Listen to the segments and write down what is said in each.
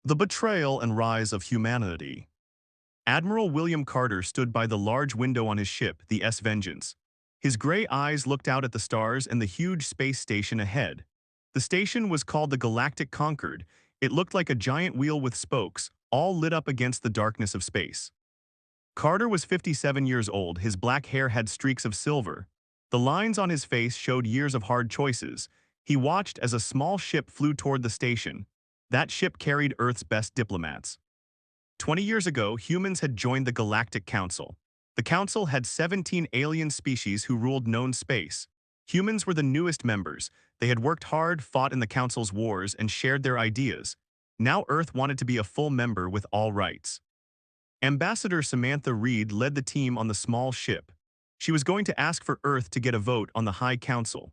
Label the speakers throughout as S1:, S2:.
S1: The Betrayal and Rise of Humanity. Admiral William Carter stood by the large window on his ship, the Vengeance. His gray eyes looked out at the stars and the huge space station ahead. The station was called the Galactic Concord. It looked like a giant wheel with spokes, all lit up against the darkness of space. Carter was 57 years old. His black hair had streaks of silver. The lines on his face showed years of hard choices. He watched as a small ship flew toward the station. That ship carried Earth's best diplomats. 20 years ago, humans had joined the Galactic Council. The Council had 17 alien species who ruled known space. Humans were the newest members. They had worked hard, fought in the Council's wars, and shared their ideas. Now Earth wanted to be a full member with all rights. Ambassador Samantha Reed led the team on the small ship. She was going to ask for Earth to get a vote on the High Council.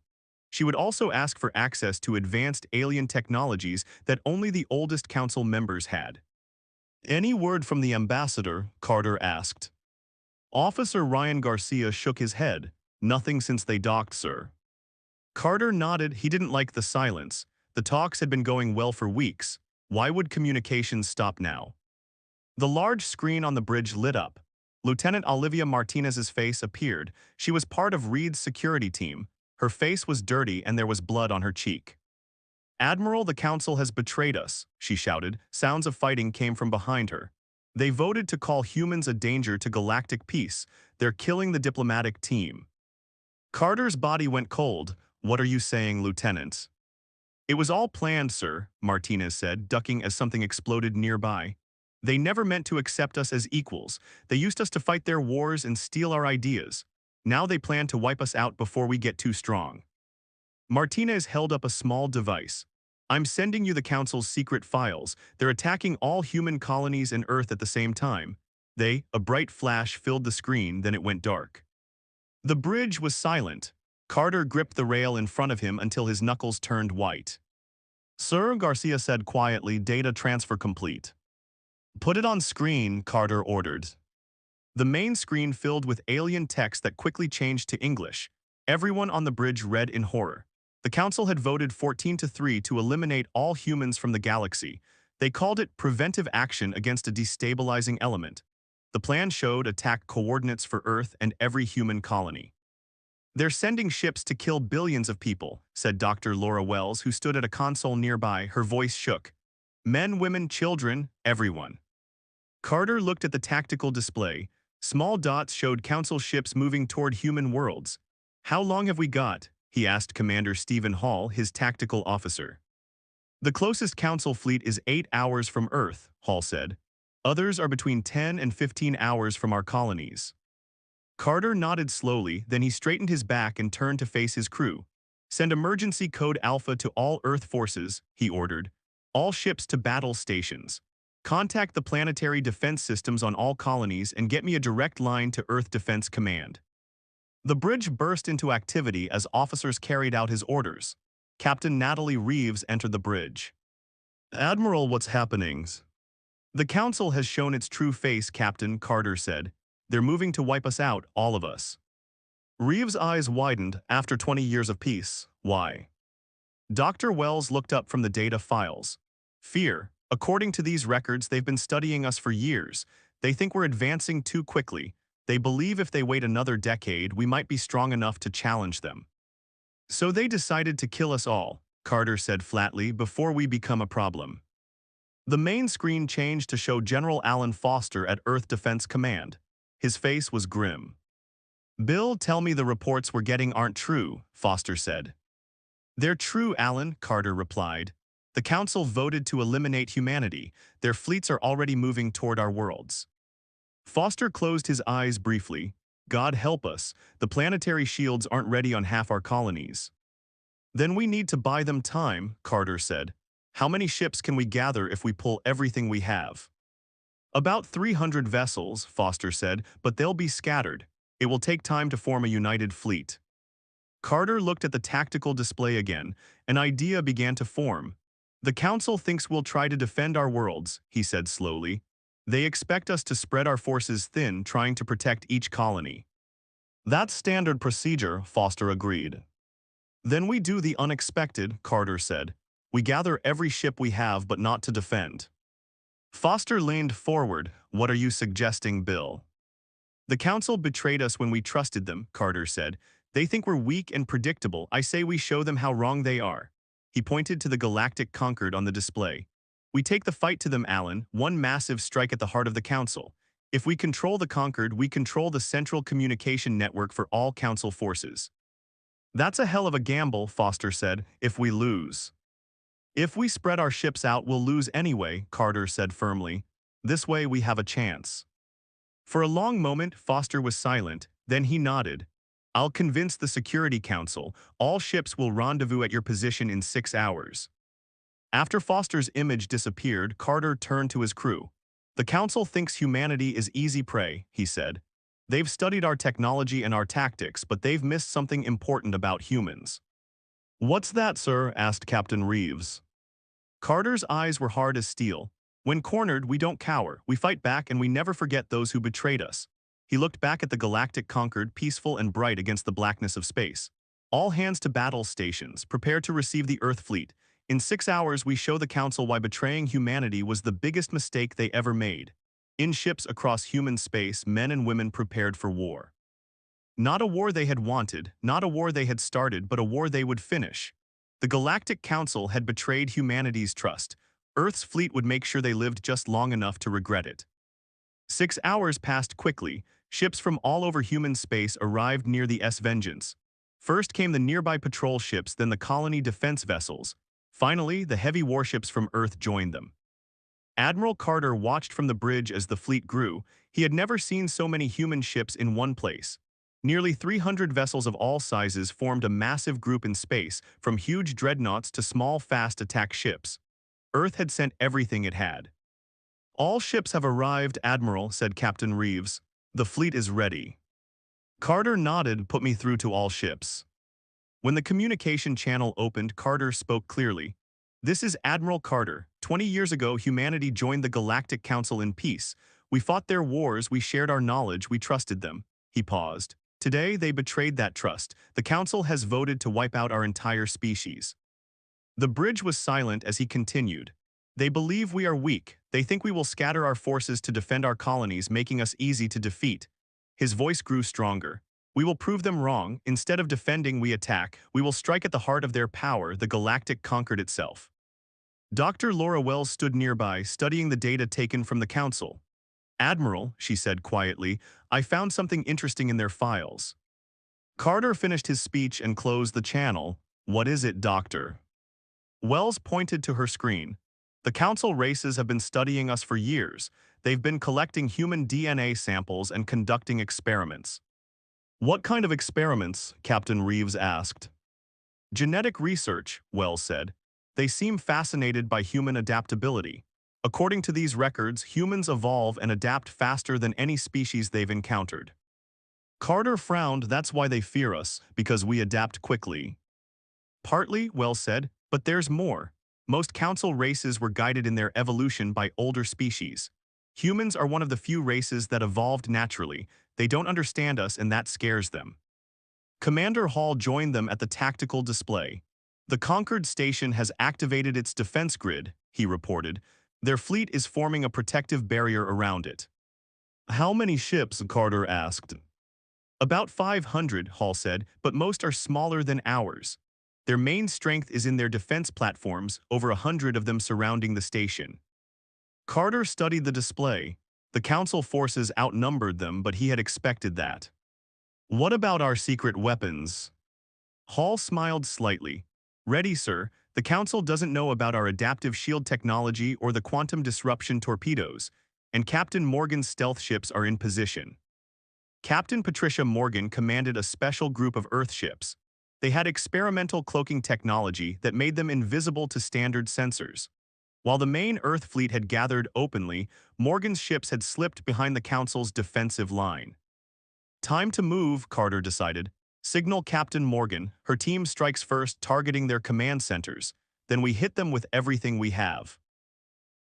S1: She would also ask for access to advanced alien technologies that only the oldest Council members had. "Any word from the ambassador?" Carter asked. Officer Ryan Garcia shook his head. "Nothing since they docked, sir." Carter nodded. He didn't like the silence. The talks had been going well for weeks. Why would communications stop now? The large screen on the bridge lit up. Lieutenant Olivia Martinez's face appeared. She was part of Reed's security team. Her face was dirty and there was blood on her cheek. "Admiral, the Council has betrayed us," she shouted. Sounds of fighting came from behind her. "They voted to call humans a danger to galactic peace. They're killing the diplomatic team." Carter's body went cold. "What are you saying, Lieutenant?" "It was all planned, sir," Martinez said, ducking as something exploded nearby. "They never meant to accept us as equals. They used us to fight their wars and steal our ideas. Now they plan to wipe us out before we get too strong." Martinez held up a small device. "I'm sending you the Council's secret files. They're attacking all human colonies and Earth at the same time." A bright flash filled the screen, then it went dark. The bridge was silent. Carter gripped the rail in front of him until his knuckles turned white. "Sir," Garcia said quietly, "data transfer complete." "Put it on screen," Carter ordered. The main screen filled with alien text that quickly changed to English. Everyone on the bridge read in horror. The Council had voted 14-3 to eliminate all humans from the galaxy. They called it preventive action against a destabilizing element. The plan showed attack coordinates for Earth and every human colony. "They're sending ships to kill billions of people," said Dr. Laura Wells, who stood at a console nearby. Her voice shook. "Men, women, children, everyone." Carter looked at the tactical display. Small dots showed Council ships moving toward human worlds. "How long have we got?" he asked Commander Stephen Hall, his tactical officer. "The closest Council fleet is 8 hours from Earth," Hall said. "Others are between 10 and 15 hours from our colonies." Carter nodded slowly, then he straightened his back and turned to face his crew. "Send emergency code Alpha to all Earth forces," he ordered. "All ships to battle stations. Contact the planetary defense systems on all colonies and get me a direct line to Earth Defense Command." The bridge burst into activity as officers carried out his orders. Captain Natalie Reeves entered the bridge. "Admiral, what's happening?" "The Council has shown its true face, Captain," Carter said. "They're moving to wipe us out, all of us." Reeves' eyes widened. "After 20 years of peace, why?" Dr. Wells looked up from the data files. "Fear. According to these records, they've been studying us for years. They think we're advancing too quickly. They believe if they wait another decade, we might be strong enough to challenge them. So they decided to kill us all," Carter said flatly, "before we become a problem." The main screen changed to show General Alan Foster at Earth Defense Command. His face was grim. "Bill, tell me the reports we're getting aren't true," Foster said. "They're true, Alan," Carter replied. "The Council voted to eliminate humanity. Their fleets are already moving toward our worlds." Foster closed his eyes briefly. "God help us, the planetary shields aren't ready on half our colonies." "Then we need to buy them time," Carter said. "How many ships can we gather if we pull everything we have?" "About 300 vessels," Foster said, "but they'll be scattered. It will take time to form a united fleet." Carter looked at the tactical display again. An idea began to form. "The Council thinks we'll try to defend our worlds," he said slowly. "They expect us to spread our forces thin, trying to protect each colony." "That's standard procedure," Foster agreed. "Then we do the unexpected," Carter said. "We gather every ship we have, but not to defend." Foster leaned forward. What are you suggesting, Bill? The Council betrayed us when we trusted them, Carter said. They think we're weak and predictable. I say we show them how wrong they are. He pointed to the Galactic Concord on the display. We take the fight to them, Alan, one massive strike at the heart of the Council. If we control the Concord, we control the central communication network for all Council forces. That's a hell of a gamble, Foster said, if we lose. If we spread our ships out, we'll lose anyway, Carter said firmly. This way we have a chance. For a long moment, Foster was silent, then he nodded. I'll convince the Security Council. All ships will rendezvous at your position in 6 hours. After Foster's image disappeared, Carter turned to his crew. The Council thinks humanity is easy prey, he said. They've studied our technology and our tactics, but they've missed something important about humans. What's that, sir? Asked Captain Reeves. Carter's eyes were hard as steel. When cornered, we don't cower, we fight back, and we never forget those who betrayed us. He looked back at the Galactic Concord, peaceful and bright against the blackness of space. All hands to battle stations, prepare to receive the Earth fleet. In 6 hours, we show the Council why betraying humanity was the biggest mistake they ever made. In ships across human space, men and women prepared for war. Not a war they had wanted, not a war they had started, but a war they would finish. The Galactic Council had betrayed humanity's trust. Earth's fleet would make sure they lived just long enough to regret it. 6 hours passed quickly. Ships from all over human space arrived near the S-Vengeance. First came the nearby patrol ships, then the colony defense vessels. Finally, the heavy warships from Earth joined them. Admiral Carter watched from the bridge as the fleet grew. He had never seen so many human ships in one place. Nearly 300 vessels of all sizes formed a massive group in space, from huge dreadnoughts to small fast attack ships. Earth had sent everything it had. All ships have arrived, Admiral, said Captain Reeves. The fleet is ready. Carter nodded. Put me through to all ships. When the communication channel opened, Carter spoke clearly. This is Admiral Carter. 20 years ago, humanity joined the Galactic Council in peace. We fought their wars, we shared our knowledge, we trusted them. He paused. Today, they betrayed that trust. The Council has voted to wipe out our entire species. The bridge was silent as he continued. They believe we are weak. They think we will scatter our forces to defend our colonies, making us easy to defeat. His voice grew stronger. We will prove them wrong. Instead of defending, we attack. We will strike at the heart of their power, the Galactic Concord itself. Dr. Laura Wells stood nearby, studying the data taken from the Council. Admiral, she said quietly, I found something interesting in their files. Carter finished his speech and closed the channel. What is it, Doctor? Wells pointed to her screen. The Council races have been studying us for years. They've been collecting human DNA samples and conducting experiments. What kind of experiments? Captain Reeves asked. Genetic research, Wells said. They seem fascinated by human adaptability. According to these records, humans evolve and adapt faster than any species they've encountered. Carter frowned. That's why they fear us, because we adapt quickly. Partly, Wells said, but there's more. Most Council races were guided in their evolution by older species. Humans are one of the few races that evolved naturally. They don't understand us, and that scares them. Commander Hall joined them at the tactical display. The Concord station has activated its defense grid, he reported. Their fleet is forming a protective barrier around it. How many ships? Carter asked. About 500, Hall said, but most are smaller than ours. Their main strength is in their defense platforms, over 100 of them surrounding the station. Carter studied the display. The Council forces outnumbered them, but he had expected that. What about our secret weapons? Hall smiled slightly. Ready, sir. The Council doesn't know about our adaptive shield technology or the quantum disruption torpedoes, and Captain Morgan's stealth ships are in position. Captain Patricia Morgan commanded a special group of Earth ships. They had experimental cloaking technology that made them invisible to standard sensors. While the main Earth fleet had gathered openly, Morgan's ships had slipped behind the Council's defensive line. Time to move, Carter decided. Signal Captain Morgan. Her team strikes first, targeting their command centers. Then we hit them with everything we have.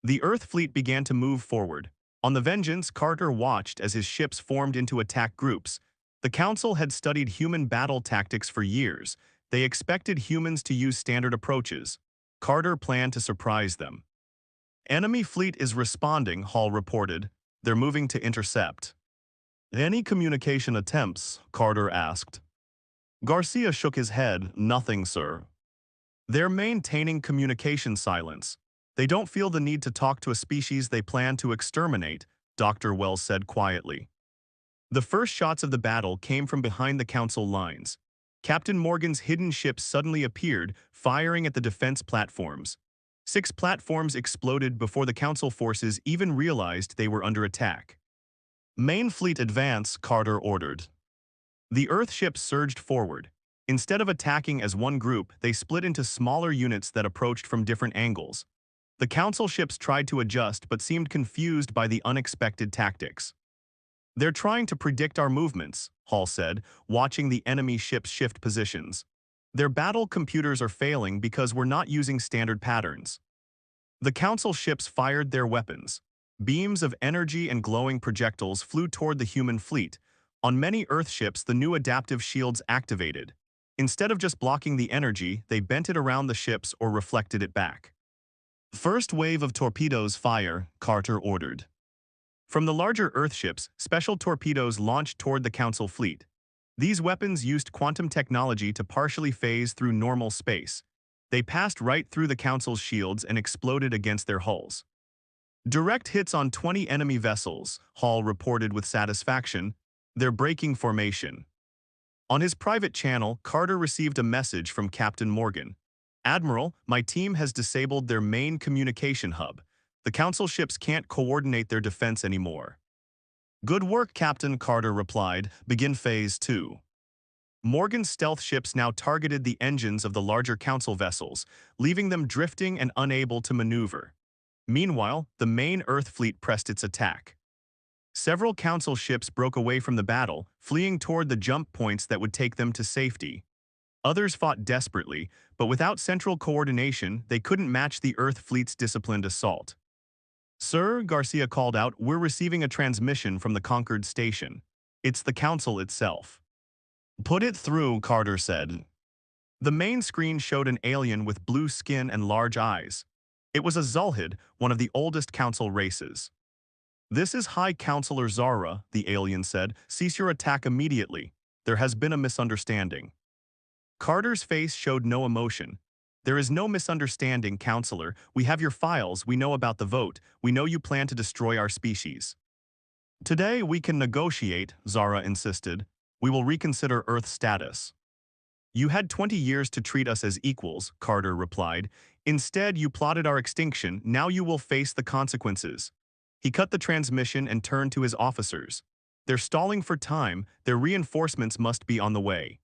S1: The Earth fleet began to move forward. On the Vengeance, Carter watched as his ships formed into attack groups. The Council had studied human battle tactics for years. They expected humans to use standard approaches. Carter planned to surprise them. Enemy fleet is responding, Hall reported. They're moving to intercept. Any communication attempts? Carter asked. Garcia shook his head. Nothing, sir. They're maintaining communication silence. They don't feel the need to talk to a species they plan to exterminate, Dr. Wells said quietly. The first shots of the battle came from behind the Council lines. Captain Morgan's hidden ship suddenly appeared, firing at the defense platforms. 6 platforms exploded before the Council forces even realized they were under attack. Main fleet advance, Carter ordered. The Earth ships surged forward. Instead of attacking as one group, they split into smaller units that approached from different angles. The Council ships tried to adjust but seemed confused by the unexpected tactics. They're trying to predict our movements, Hall said, watching the enemy ships shift positions. Their battle computers are failing because we're not using standard patterns. The Council ships fired their weapons. Beams of energy and glowing projectiles flew toward the human fleet. On many Earth ships, the new adaptive shields activated. Instead of just blocking the energy, they bent it around the ships or reflected it back. First wave of torpedoes fire, Carter ordered. From the larger Earth ships, special torpedoes launched toward the Council fleet. These weapons used quantum technology to partially phase through normal space. They passed right through the Council's shields and exploded against their hulls. Direct hits on 20 enemy vessels, Hall reported with satisfaction. They're breaking formation. On his private channel, Carter received a message from Captain Morgan. Admiral, my team has disabled their main communication hub. The Council ships can't coordinate their defense anymore. Good work, Captain, Carter replied. Begin Phase 2. Morgan's stealth ships now targeted the engines of the larger Council vessels, leaving them drifting and unable to maneuver. Meanwhile, the main Earth fleet pressed its attack. Several Council ships broke away from the battle, fleeing toward the jump points that would take them to safety. Others fought desperately, but without central coordination, they couldn't match the Earth fleet's disciplined assault. Sir, Garcia called out, we're receiving a transmission from the conquered station. It's the Council itself. Put it through, Carter said. The main screen showed an alien with blue skin and large eyes. It was a Zulhid, one of the oldest Council races. This is High Counselor Zara, the alien said. Cease your attack immediately. There has been a misunderstanding. Carter's face showed no emotion. There is no misunderstanding, Counselor. We have your files, we know about the vote, we know you plan to destroy our species. Today we can negotiate, Zara insisted. We will reconsider Earth's status. You had 20 years to treat us as equals, Carter replied. Instead, you plotted our extinction. Now you will face the consequences. He cut the transmission and turned to his officers. They're stalling for time. Their reinforcements must be on the way.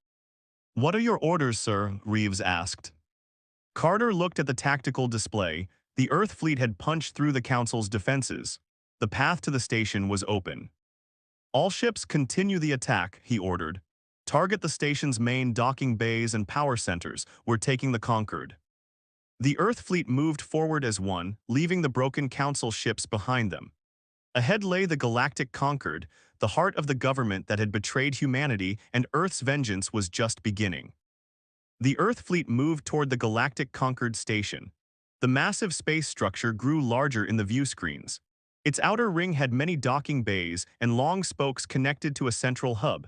S1: What are your orders, sir? Reeves asked. Carter looked at the tactical display. The Earth fleet had punched through the Council's defenses. The path to the station was open. All ships continue the attack, he ordered. Target the station's main docking bays and power centers. We're taking the conquered. The Earth fleet moved forward as one, leaving the broken Council ships behind them. Ahead lay the Galactic Conquered, the heart of the government that had betrayed humanity, and Earth's vengeance was just beginning. The Earth fleet moved toward the Galactic Conquered station. The massive space structure grew larger in the view screens. Its outer ring had many docking bays and long spokes connected to a central hub.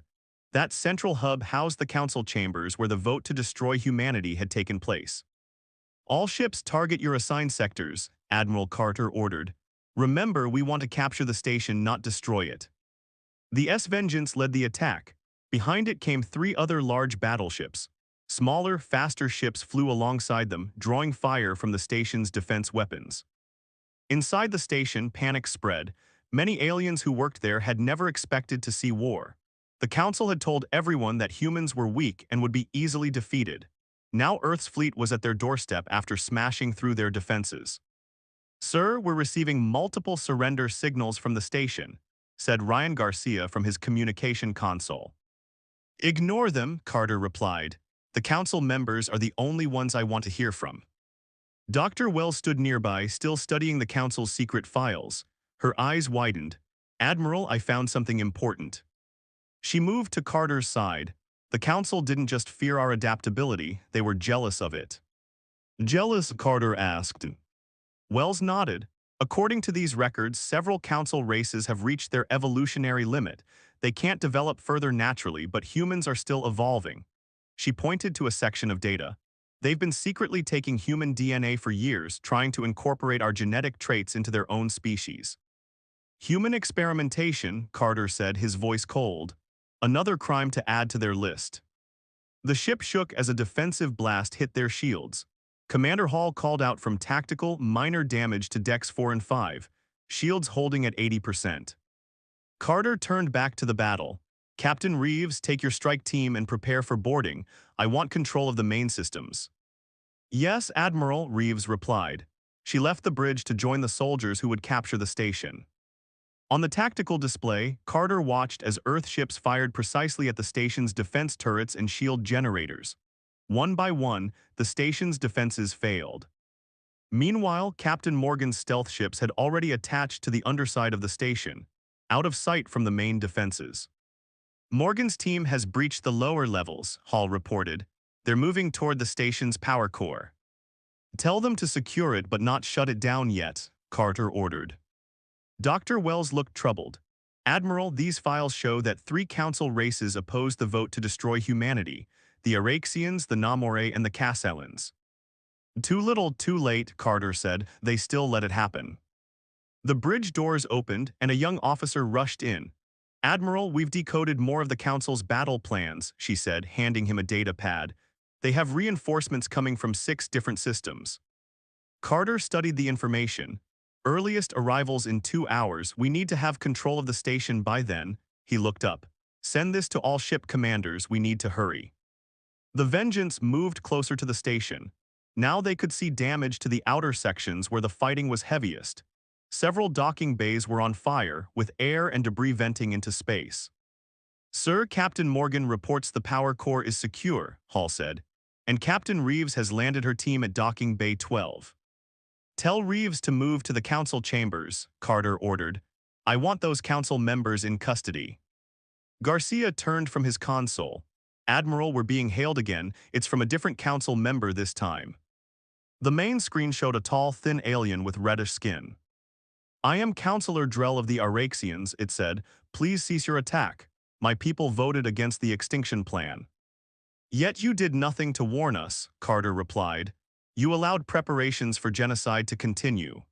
S1: That central hub housed the Council chambers where the vote to destroy humanity had taken place. All ships target your assigned sectors, Admiral Carter ordered. Remember, we want to capture the station, not destroy it. The S-Vengeance led the attack. Behind it came 3 other large battleships. Smaller, faster ships flew alongside them, drawing fire from the station's defense weapons. Inside the station, panic spread. Many aliens who worked there had never expected to see war. The Council had told everyone that humans were weak and would be easily defeated. Now Earth's fleet was at their doorstep after smashing through their defenses. Sir, we're receiving multiple surrender signals from the station, said Ryan Garcia from his communication console. Ignore them, Carter replied. The Council members are the only ones I want to hear from. Dr. Wells stood nearby, still studying the Council's secret files. Her eyes widened. Admiral, I found something important. She moved to Carter's side. The Council didn't just fear our adaptability, they were jealous of it. Jealous? Carter asked. Wells nodded. According to these records, several council races have reached their evolutionary limit. They can't develop further naturally, but humans are still evolving. She pointed to a section of data. They've been secretly taking human DNA for years, trying to incorporate our genetic traits into their own species. Human experimentation, Carter said, his voice cold. Another crime to add to their list. The ship shook as a defensive blast hit their shields. Commander Hall called out from tactical, minor damage to decks 4 and 5, shields holding at 80%. Carter turned back to the battle. Captain Reeves, take your strike team and prepare for boarding. I want control of the main systems. Yes, Admiral, Reeves replied. She left the bridge to join the soldiers who would capture the station. On the tactical display, Carter watched as Earth ships fired precisely at the station's defense turrets and shield generators. One by one, the station's defenses failed. Meanwhile, Captain Morgan's stealth ships had already attached to the underside of the station, out of sight from the main defenses. Morgan's team has breached the lower levels, Hall reported. They're moving toward the station's power core. Tell them to secure it but not shut it down yet, Carter ordered. Dr. Wells looked troubled. Admiral, these files show that 3 council races opposed the vote to destroy humanity: the Araxians, the Namore, and the Cassellans. Too little, too late, Carter said. They still let it happen. The bridge doors opened, and a young officer rushed in. Admiral, we've decoded more of the Council's battle plans, she said, handing him a data pad. They have reinforcements coming from 6 different systems. Carter studied the information. Earliest arrivals in 2 hours. We need to have control of the station by then. He looked up. Send this to all ship commanders. We need to hurry. The Vengeance moved closer to the station. Now they could see damage to the outer sections where the fighting was heaviest. Several docking bays were on fire, with air and debris venting into space. Sir, Captain Morgan reports the power core is secure, Hall said, and Captain Reeves has landed her team at docking bay 12. Tell Reeves to move to the council chambers, Carter ordered. I want those council members in custody. Garcia turned from his console. Admiral, we're being hailed again. It's from a different council member this time. The main screen showed a tall, thin alien with reddish skin. I am Councillor Drell of the Araxians, it said. Please cease your attack. My people voted against the extinction plan. Yet you did nothing to warn us, Carter replied. You allowed preparations for genocide to continue.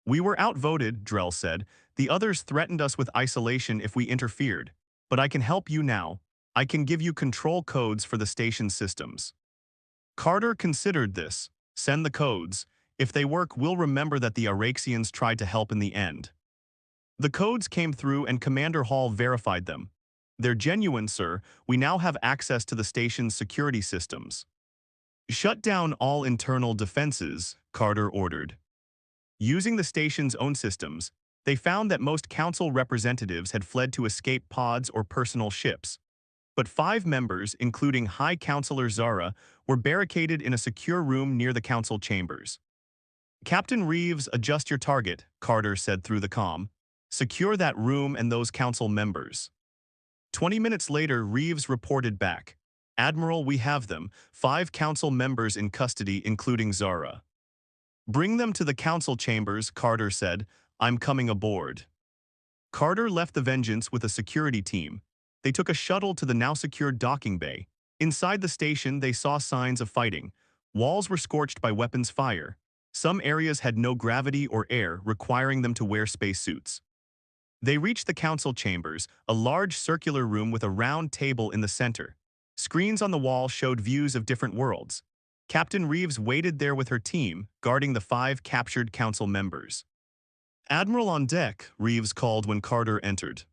S1: We were outvoted, Drell said. The others threatened us with isolation if we interfered. But I can help you now. I can give you control codes for the station systems. Carter considered this. Send the codes. If they work, we'll remember that the Araxians tried to help in the end. The codes came through and Commander Hall verified them. They're genuine, sir. We now have access to the station's security systems. Shut down all internal defenses, Carter ordered. Using the station's own systems, they found that most council representatives had fled to escape pods or personal ships. But 5 members, including High Councillor Zara, were barricaded in a secure room near the council chambers. Captain Reeves, adjust your target, Carter said through the comm. Secure that room and those council members. 20 minutes later, Reeves reported back. Admiral, we have them, 5 council members in custody, including Zara. Bring them to the council chambers, Carter said. I'm coming aboard. Carter left the Vengeance with a security team. They took a shuttle to the now-secured docking bay. Inside the station, they saw signs of fighting. Walls were scorched by weapons fire. Some areas had no gravity or air, requiring them to wear spacesuits. They reached the council chambers, a large circular room with a round table in the center. Screens on the wall showed views of different worlds. Captain Reeves waited there with her team, guarding the 5 captured council members. Admiral on deck, Reeves called when Carter entered.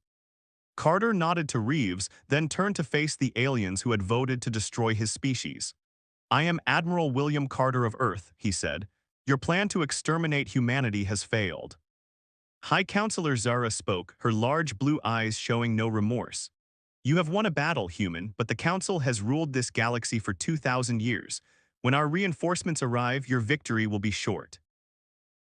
S1: Carter nodded to Reeves, then turned to face the aliens who had voted to destroy his species. I am Admiral William Carter of Earth, he said. Your plan to exterminate humanity has failed. High Councillor Zara spoke, her large blue eyes showing no remorse. You have won a battle, human, but the Council has ruled this galaxy for 2,000 years. When our reinforcements arrive, your victory will be short.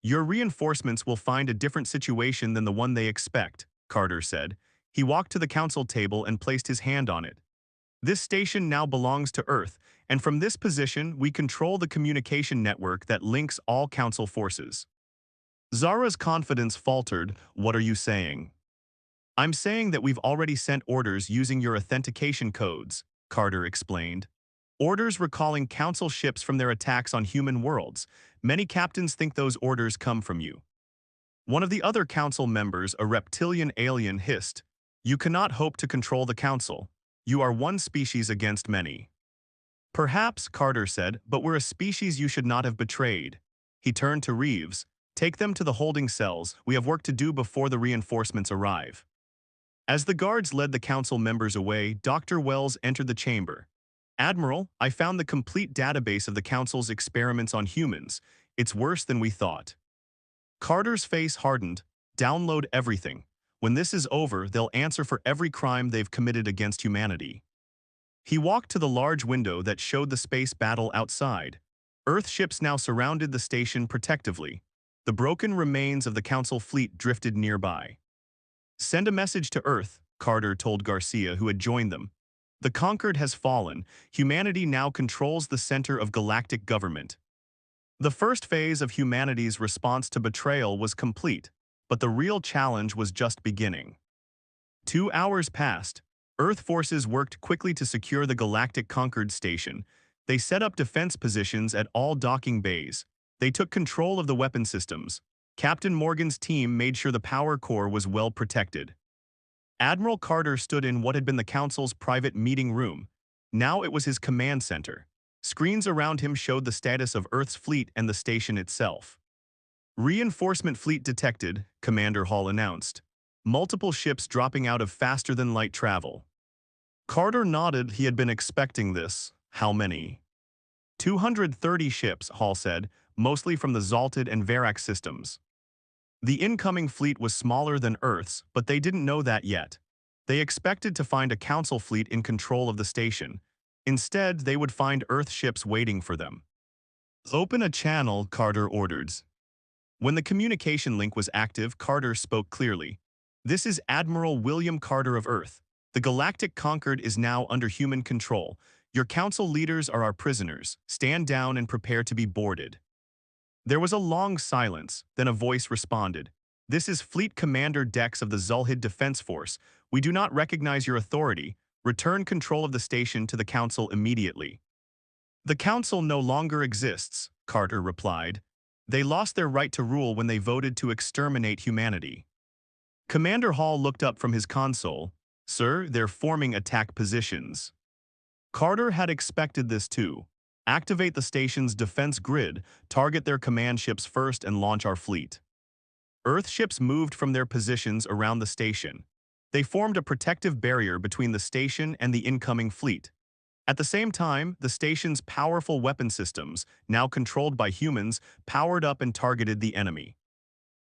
S1: Your reinforcements will find a different situation than the one they expect, Carter said. He walked to the council table and placed his hand on it. This station now belongs to Earth, and from this position we control the communication network that links all council forces. Zara's confidence faltered. What are you saying? I'm saying that we've already sent orders using your authentication codes, Carter explained. Orders recalling Council ships from their attacks on human worlds. Many captains think those orders come from you. One of the other Council members, a reptilian alien, hissed, "You cannot hope to control the Council. You are one species against many." Perhaps, Carter said, but we're a species you should not have betrayed. He turned to Reeves. Take them to the holding cells. We have work to do before the reinforcements arrive. As the guards led the council members away, Dr. Wells entered the chamber. Admiral, I found the complete database of the council's experiments on humans. It's worse than we thought. Carter's face hardened. Download everything. When this is over, they'll answer for every crime they've committed against humanity. He walked to the large window that showed the space battle outside. Earth ships now surrounded the station protectively. The broken remains of the Council fleet drifted nearby. Send a message to Earth, Carter told Garcia, who had joined them. The Conquered has fallen. Humanity now controls the center of galactic government. The first phase of humanity's response to betrayal was complete, but the real challenge was just beginning. 2 hours passed. Earth forces worked quickly to secure the Galactic Conquered station. They set up defense positions at all docking bays. They took control of the weapon systems. Captain Morgan's team made sure the power core was well protected. Admiral Carter stood in what had been the Council's private meeting room. Now it was his command center. Screens around him showed the status of Earth's fleet and the station itself. Reinforcement fleet detected, Commander Hall announced. Multiple ships dropping out of faster-than-light travel. Carter nodded. He had been expecting this. How many? 230 ships, Hall said, mostly from the Zaltid and Verax systems. The incoming fleet was smaller than Earth's, but they didn't know that yet. They expected to find a Council fleet in control of the station. Instead, they would find Earth ships waiting for them. Open a channel, Carter ordered. When the communication link was active, Carter spoke clearly. This is Admiral William Carter of Earth. The Galactic Conquered is now under human control. Your Council leaders are our prisoners. Stand down and prepare to be boarded. There was a long silence, then a voice responded. This is Fleet Commander Dex of the Zulhid Defense Force. We do not recognize your authority. Return control of the station to the Council immediately. The Council no longer exists, Carter replied. They lost their right to rule when they voted to exterminate humanity. Commander Hall looked up from his console. Sir, they're forming attack positions. Carter had expected this too. Activate the station's defense grid, target their command ships first and launch our fleet. Earth ships moved from their positions around the station. They formed a protective barrier between the station and the incoming fleet. At the same time, the station's powerful weapon systems, now controlled by humans, powered up and targeted the enemy.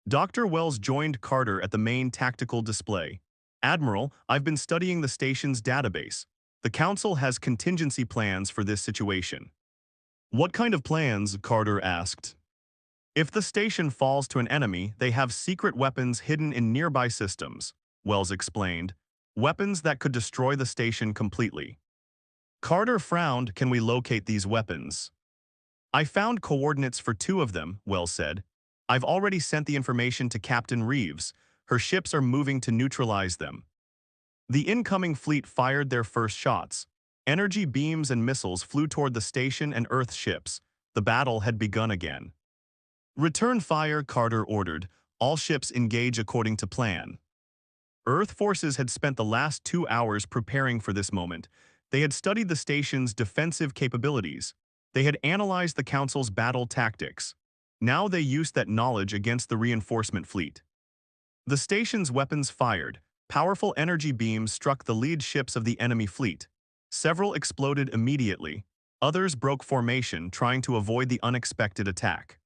S1: Dr. Wells joined Carter at the main tactical display. Admiral, I've been studying the station's database. The Council has contingency plans for this situation. What kind of plans? Carter asked. If the station falls to an enemy, they have secret weapons hidden in nearby systems, Wells explained. Weapons that could destroy the station completely. Carter frowned. Can we locate these weapons? I found coordinates for 2 of them, Wells said. I've already sent the information to Captain Reeves. Her ships are moving to neutralize them. The incoming fleet fired their first shots. Energy beams and missiles flew toward the station and Earth ships. The battle had begun again. Return fire, Carter ordered. All ships engage according to plan. Earth forces had spent the last 2 hours preparing for this moment. They had studied the station's defensive capabilities. They had analyzed the Council's battle tactics. Now they used that knowledge against the reinforcement fleet. The station's weapons fired. Powerful energy beams struck the lead ships of the enemy fleet. Several exploded immediately. Others broke formation, trying to avoid the unexpected attack.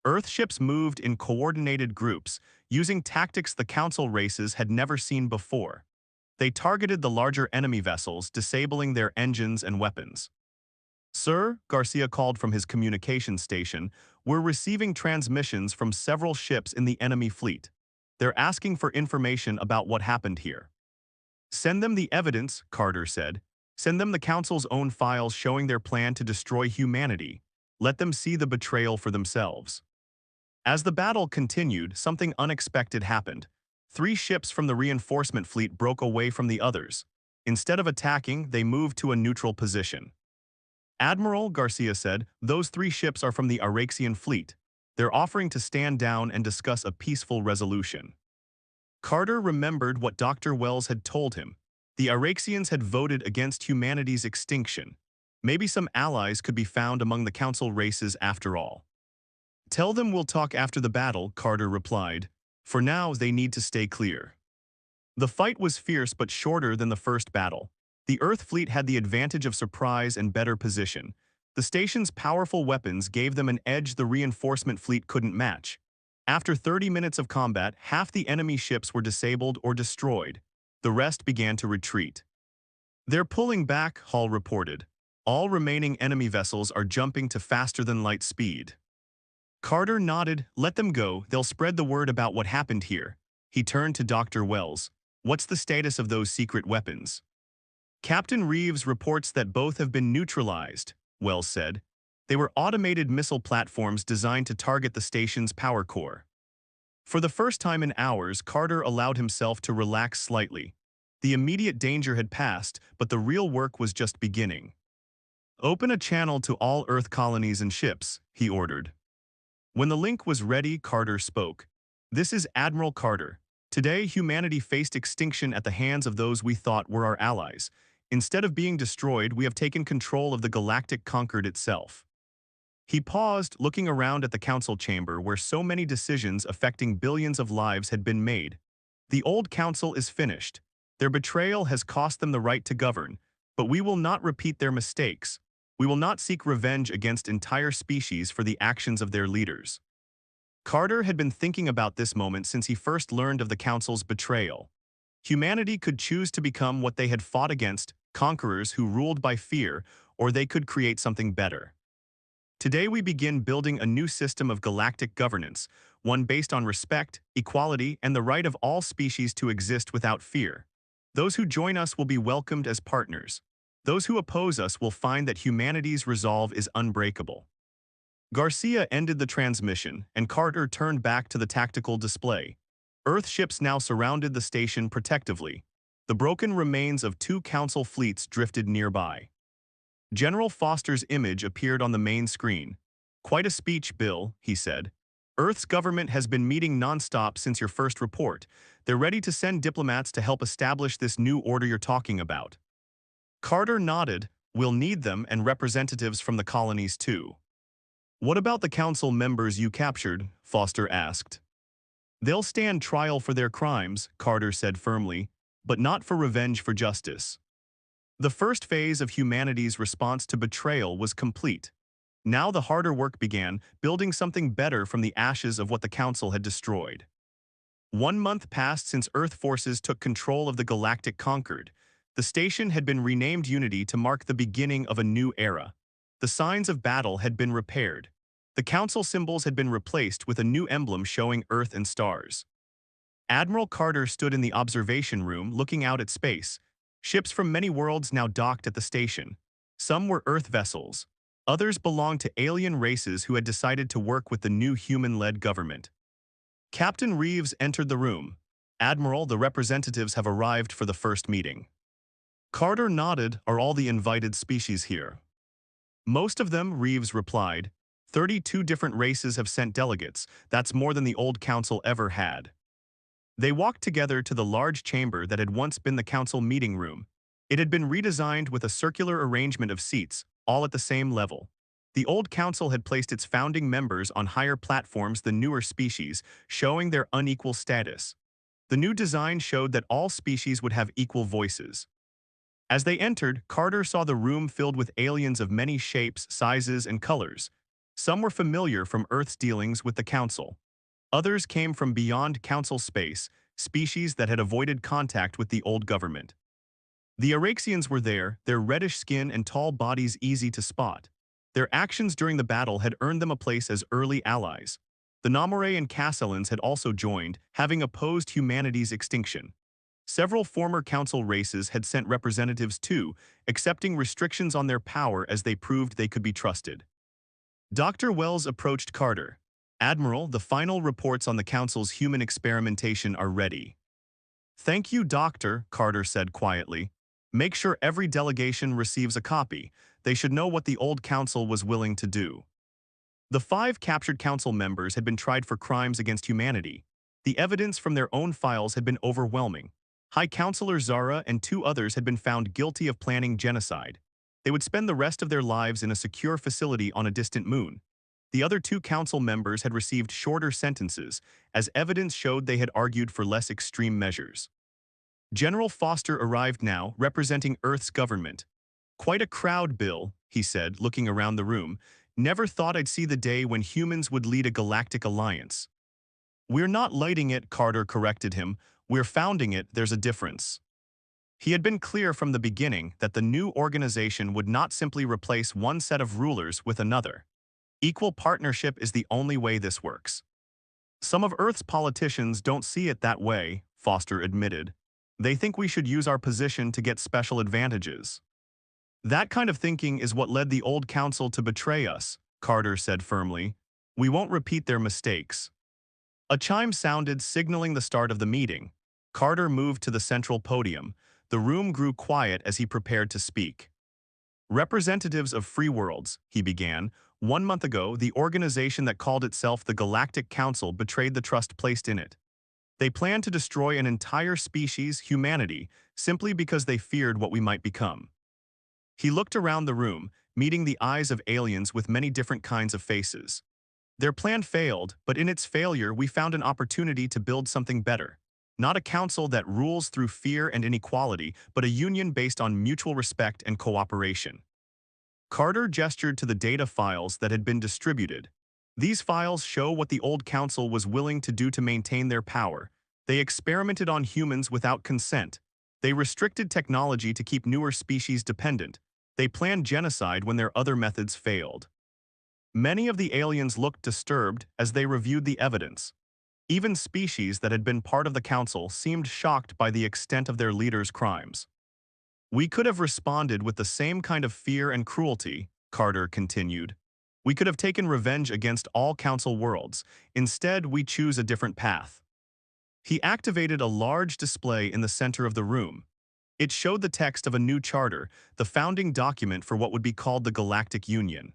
S1: Earth ships moved in coordinated groups, using tactics the Council races had never seen before. They targeted the larger enemy vessels, disabling their engines and weapons. Sir, Garcia called from his communication station, we're receiving transmissions from several ships in the enemy fleet. They're asking for information about what happened here. Send them the evidence, Carter said. Send them the Council's own files showing their plan to destroy humanity. Let them see the betrayal for themselves. As the battle continued, something unexpected happened. Three ships from the reinforcement fleet broke away from the others. Instead of attacking, they moved to a neutral position. Admiral, Garcia said, those three ships are from the Araxian fleet. They're offering to stand down and discuss a peaceful resolution. Carter remembered what Dr. Wells had told him. The Araxians had voted against humanity's extinction. Maybe some allies could be found among the Council races after all. Tell them we'll talk after the battle, Carter replied. For now, they need to stay clear. The fight was fierce but shorter than the first battle. The Earth fleet had the advantage of surprise and better position. The station's powerful weapons gave them an edge the reinforcement fleet couldn't match. After 30 minutes of combat, half the enemy ships were disabled or destroyed. The rest began to retreat. They're pulling back, Hall reported. All remaining enemy vessels are jumping to faster-than-light speed. Carter nodded. Let them go, they'll spread the word about what happened here. He turned to Dr. Wells. What's the status of those secret weapons? Captain Reeves reports that both have been neutralized, Wells said. They were automated missile platforms designed to target the station's power core. For the first time in hours, Carter allowed himself to relax slightly. The immediate danger had passed, but the real work was just beginning. Open a channel to all Earth colonies and ships, he ordered. When the link was ready, Carter spoke. This is Admiral Carter. Today, humanity faced extinction at the hands of those we thought were our allies. Instead of being destroyed, we have taken control of the Galactic Concord itself. He paused, looking around at the council chamber where so many decisions affecting billions of lives had been made. The old council is finished. Their betrayal has cost them the right to govern, but we will not repeat their mistakes. We will not seek revenge against entire species for the actions of their leaders. Carter had been thinking about this moment since he first learned of the Council's betrayal. Humanity could choose to become what they had fought against, conquerors who ruled by fear, or they could create something better. Today we begin building a new system of galactic governance, one based on respect, equality, and the right of all species to exist without fear. Those who join us will be welcomed as partners. Those who oppose us will find that humanity's resolve is unbreakable. Garcia ended the transmission, and Carter turned back to the tactical display. Earth ships now surrounded the station protectively. The broken remains of two Council fleets drifted nearby. General Foster's image appeared on the main screen. Quite a speech, Bill, he said. Earth's government has been meeting non-stop since your first report. They're ready to send diplomats to help establish this new order you're talking about. Carter nodded. We'll need them and representatives from the colonies too. What about the council members you captured? Foster asked. They'll stand trial for their crimes, Carter said firmly, but not for revenge for justice. The first phase of humanity's response to betrayal was complete. Now the harder work began, building something better from the ashes of what the council had destroyed. 1 month passed since Earth forces took control of the Galactic Concord. The station had been renamed Unity to mark the beginning of a new era. The signs of battle had been repaired. The council symbols had been replaced with a new emblem showing Earth and stars. Admiral Carter stood in the observation room looking out at space. Ships from many worlds now docked at the station. Some were Earth vessels. Others belonged to alien races who had decided to work with the new human-led government. Captain Reeves entered the room. Admiral, the representatives have arrived for the first meeting. Carter nodded. Are all the invited species here? Most of them, Reeves replied. 32 different races have sent delegates. That's more than the old council ever had. They walked together to the large chamber that had once been the council meeting room. It had been redesigned with a circular arrangement of seats, all at the same level. The old council had placed its founding members on higher platforms than newer species, showing their unequal status. The new design showed that all species would have equal voices. As they entered, Carter saw the room filled with aliens of many shapes, sizes, and colors. Some were familiar from Earth's dealings with the council. Others came from beyond council space, species that had avoided contact with the old government. The Araxians were there, their reddish skin and tall bodies easy to spot. Their actions during the battle had earned them a place as early allies. The Nomore and Castellans had also joined, having opposed humanity's extinction. Several former council races had sent representatives too, accepting restrictions on their power as they proved they could be trusted. Dr. Wells approached Carter. Admiral, the final reports on the Council's human experimentation are ready. Thank you, Doctor, Carter said quietly. Make sure every delegation receives a copy. They should know what the old Council was willing to do. The 5 captured Council members had been tried for crimes against humanity. The evidence from their own files had been overwhelming. High Counselor Zara and 2 others had been found guilty of planning genocide. They would spend the rest of their lives in a secure facility on a distant moon. The other 2 Council members had received shorter sentences, as evidence showed they had argued for less extreme measures. General Foster arrived now, representing Earth's government. Quite a crowd, Bill, he said, looking around the room. Never thought I'd see the day when humans would lead a galactic alliance. We're not lighting it, Carter corrected him. We're founding it, there's a difference. He had been clear from the beginning that the new organization would not simply replace one set of rulers with another. Equal partnership is the only way this works. Some of Earth's politicians don't see it that way, Foster admitted. They think we should use our position to get special advantages. That kind of thinking is what led the old Council to betray us, Carter said firmly. We won't repeat their mistakes. A chime sounded, signaling the start of the meeting. Carter moved to the central podium. The room grew quiet as he prepared to speak. Representatives of free worlds, he began. 1 month ago, the organization that called itself the Galactic Council betrayed the trust placed in it. They planned to destroy an entire species, humanity, simply because they feared what we might become. He looked around the room, meeting the eyes of aliens with many different kinds of faces. Their plan failed, but in its failure we found an opportunity to build something better. Not a council that rules through fear and inequality, but a union based on mutual respect and cooperation. Carter gestured to the data files that had been distributed. These files show what the old council was willing to do to maintain their power. They experimented on humans without consent. They restricted technology to keep newer species dependent. They planned genocide when their other methods failed. Many of the aliens looked disturbed as they reviewed the evidence. Even species that had been part of the council seemed shocked by the extent of their leaders' crimes. We could have responded with the same kind of fear and cruelty, Carter continued. We could have taken revenge against all council worlds. Instead, we choose a different path. He activated a large display in the center of the room. It showed the text of a new charter, the founding document for what would be called the Galactic Union.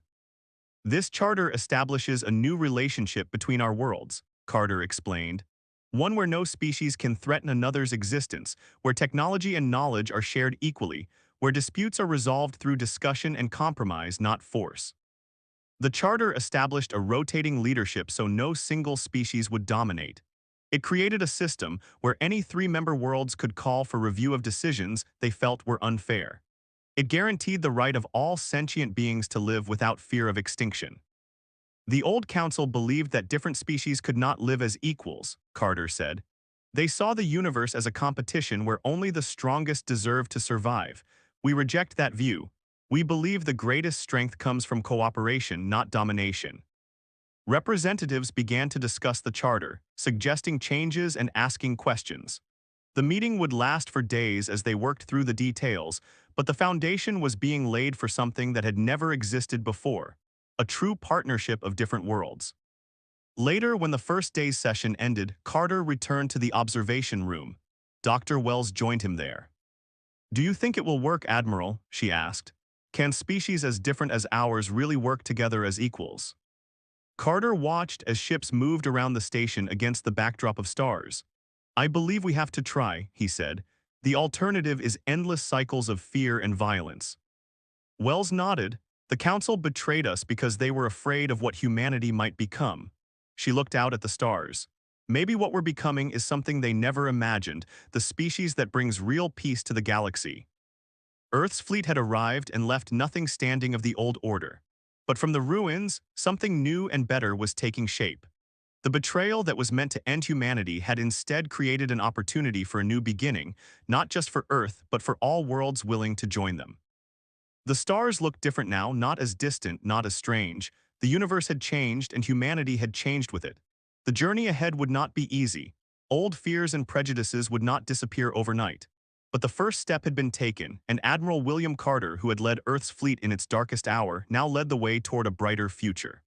S1: This charter establishes a new relationship between our worlds, Carter explained. One where no species can threaten another's existence, where technology and knowledge are shared equally, where disputes are resolved through discussion and compromise, not force. The charter established a rotating leadership so no single species would dominate. It created a system where any 3-member worlds could call for review of decisions they felt were unfair. It guaranteed the right of all sentient beings to live without fear of extinction. The old council believed that different species could not live as equals, Carter said. They saw the universe as a competition where only the strongest deserve to survive. We reject that view. We believe the greatest strength comes from cooperation, not domination. Representatives began to discuss the charter, suggesting changes and asking questions. The meeting would last for days as they worked through the details, but the foundation was being laid for something that had never existed before, a true partnership of different worlds. Later, when the first day's session ended, Carter returned to the observation room. Dr. Wells joined him there. "Do you think it will work, Admiral?" she asked. "Can species as different as ours really work together as equals?" Carter watched as ships moved around the station against the backdrop of stars. "I believe we have to try," he said. "The alternative is endless cycles of fear and violence." Wells nodded. "The Council betrayed us because they were afraid of what humanity might become." She looked out at the stars. "Maybe what we're becoming is something they never imagined, the species that brings real peace to the galaxy." Earth's fleet had arrived and left nothing standing of the old order. But from the ruins, something new and better was taking shape. The betrayal that was meant to end humanity had instead created an opportunity for a new beginning, not just for Earth, but for all worlds willing to join them. The stars looked different now, not as distant, not as strange. The universe had changed and humanity had changed with it. The journey ahead would not be easy. Old fears and prejudices would not disappear overnight. But the first step had been taken, and Admiral William Carter, who had led Earth's fleet in its darkest hour, now led the way toward a brighter future.